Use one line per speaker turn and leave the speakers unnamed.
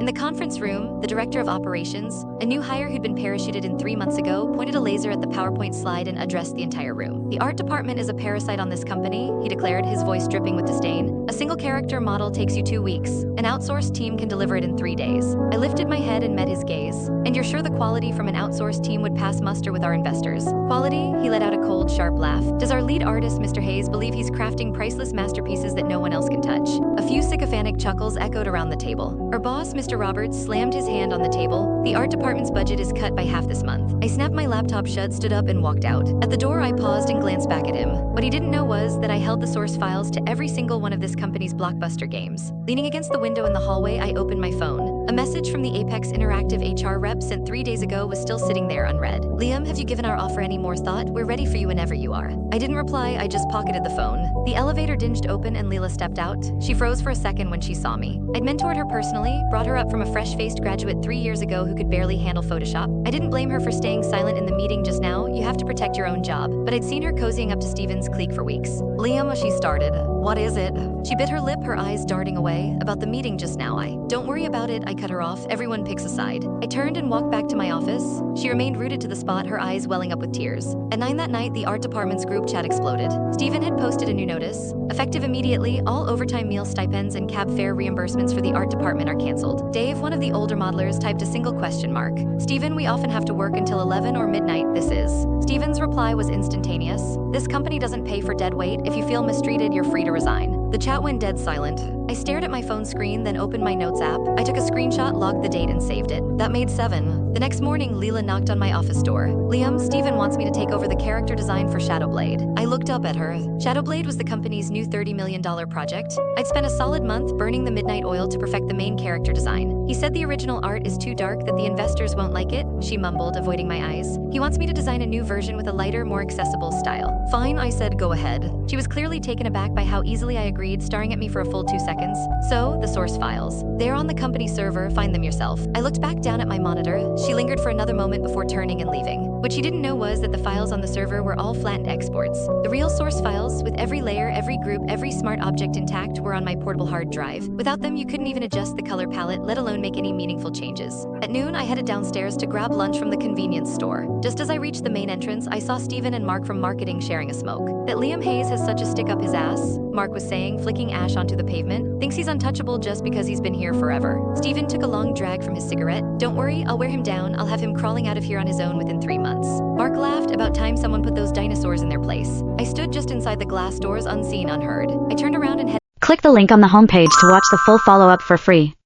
In the conference room, the director of operations, a new hire who'd been parachuted in 3 months ago, pointed a laser at the PowerPoint slide and addressed the entire room. "The art department is a parasite on this company," he declared, his voice dripping with disdain. "A single character model takes you 2 weeks. An outsourced team can deliver it in 3 days." I lifted my head and met his gaze. "And you're sure the quality from an outsourced team would pass muster with our investors?" "Quality?" He let out a cold, sharp laugh. "Does our lead artist, Mr. Hayes, believe he's crafting priceless masterpieces that no one else can touch?" A few sycophantic chuckles echoed around the table. Our boss, Mr. Roberts, slammed his hand on the table. "The art department's budget is cut by half this month." I snapped my laptop shut, stood up, and walked out. At the door, I paused and glanced back at him. What he didn't know was that I held the source files to every single one of this company's blockbuster games. Leaning against the window in the hallway, I opened my phone. A message from the Apex Interactive HR rep sent 3 days ago was still sitting there unread. "Liam, have you given our offer any more thought? We're ready for you whenever you are." I didn't reply, I just pocketed the phone. The elevator dinged open and Leela stepped out. She froze for a second when she saw me. I'd mentored her personally, brought her up from a fresh-faced graduate 3 years ago who could barely handle Photoshop. I didn't blame her for staying silent in the meeting just now. You have to protect your own job. But I'd seen her cozying up to Steven's clique for weeks. "Liam," she started. "What is it?" She bit her lip, her eyes darting away. "About the meeting just now, Don't worry about it," I cut her off. "Everyone picks a side." I turned and walked back to my office. She remained rooted to the spot, her eyes welling up with tears. At 9 that night, the art department's group chat exploded. Steven had posted a new notice. Effective immediately, all overtime meal stipends and cab fare reimbursements for the art department are canceled. Dave, one of the older modelers, typed a single question mark. "Steven, we often have to work until 11 or midnight. This is." Steven's reply was instantaneous. "This company doesn't pay for dead weight. If you feel mistreated, you're free to resign." The chat went dead silent. I stared at my phone screen, then opened my notes app. I took a screenshot, logged the date, and saved it. That made 7. The next morning, Leela knocked on my office door. "Liam, Steven wants me to take over the character design for Shadowblade." I looked up at her. Shadowblade was the company's new $30 million project. I'd spent a solid month burning the midnight oil to perfect the main character design. "He said the original art is too dark, that the investors won't like it," she mumbled, avoiding my eyes. "He wants me to design a new version with a lighter, more accessible style." "Fine," I said, "go ahead." She was clearly taken aback by how easily I agreed, staring at me for a full 2 seconds. "So, the source files. They're on the company server, find them yourself." I looked back down at my monitor. She lingered for another moment before turning and leaving. What she didn't know was that the files on the server were all flattened exports. The real source files, with every layer, every group, every smart object intact, were on my portable hard drive. Without them, you couldn't even adjust the color palette, let alone make any meaningful changes. At noon, I headed downstairs to grab lunch from the convenience store. Just as I reached the main entrance, I saw Steven and Mark from marketing sharing a smoke. "That Liam Hayes has such a stick up his ass," Mark was saying, flicking ash onto the pavement. "Thinks he's untouchable just because he's been here forever." Steven took a long drag from his cigarette. "Don't worry, I'll wear him down. I'll have him crawling out of here on his own within 3 months." Mark laughed. "About time someone put those dinosaurs in their place." I stood just inside the glass doors, unseen, unheard. I turned around and headed.
Click the link on the homepage to watch the full follow-up for free.